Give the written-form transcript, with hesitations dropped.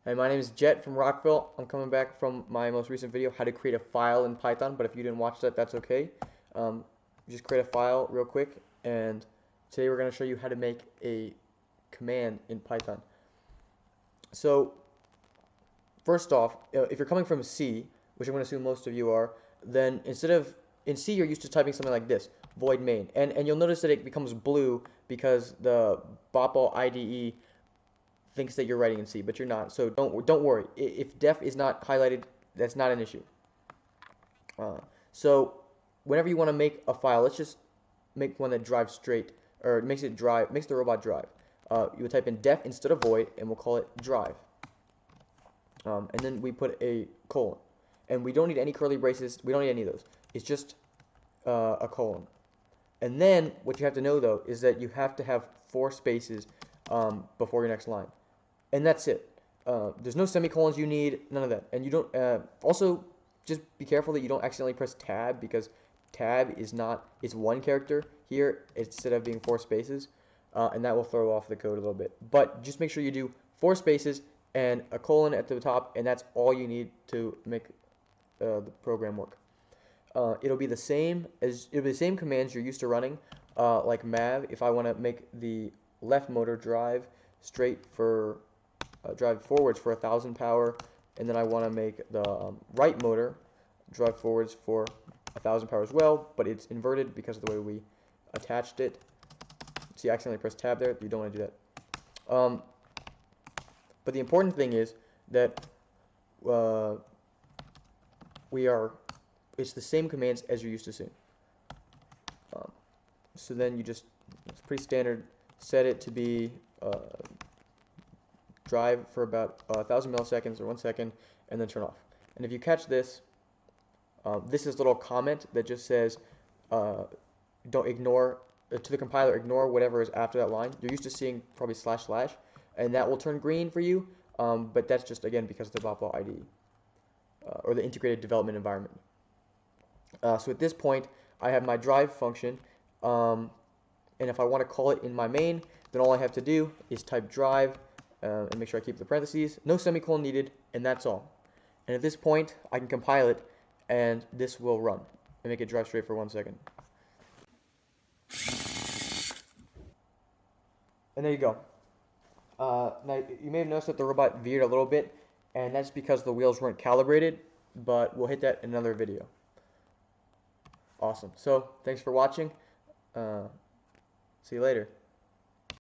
Hey, my name is Jet from Rockville. I'm coming back from my most recent video, how to create a file in Python, but if you didn't watch that, that's okay. Um, just create a file real quick, and today we're going to show you how to make a command in Python. So, first off, if you're coming from C, which I'm going to assume most of you are, then instead of, in C you're used to typing something like this, void main, and you'll notice that it becomes blue because the Botball IDE thinks that you're writing in C, but you're not. So don't worry. If def is not highlighted, that's not an issue. So whenever you want to make a file, let's just make one that drives straight, or makes the robot drive. You would type in def instead of void, and we'll call it drive. And then we put a colon, and we don't need any curly braces. We don't need any of those. It's just a colon. And then what you have to know though is that you have to have 4 spaces before your next line. And that's it. There's no semicolons you need, none of that. And you don't, also, just be careful that you don't accidentally press tab, because tab is not, it's one character here instead of being 4 spaces, and that will throw off the code a little bit. But just make sure you do 4 spaces and a colon at the top, and that's all you need to make the program work. It'll be the same commands you're used to running, like mav. If I want to make the left motor drive straight for drive forwards for 1,000 power, and then I want to make the right motor drive forwards for 1,000 power as well, but it's inverted because of the way we attached it. See, I accidentally pressed tab there. You don't want to do that. But the important thing is that it's the same commands as you're used to seeing. So then it's pretty standard. Set it to be drive for about 1,000 milliseconds or 1 second, and then turn off. And if you catch this, this is a little comment that just says, don't ignore, to the compiler, ignore whatever is after that line. You're used to seeing probably // and that will turn green for you, but that's just, again, because of the Botball IDE, or the integrated development environment. So at this point, I have my drive function, and if I want to call it in my main, then all I have to do is type drive, and make sure I keep the parentheses, no semicolon needed, and that's all. And at this point, I can compile it, and this will run, and make it drive straight for 1 second. And there you go. Now, you may have noticed that the robot veered a little bit, and that's because the wheels weren't calibrated, but we'll hit that in another video. Awesome. So, thanks for watching. See you later.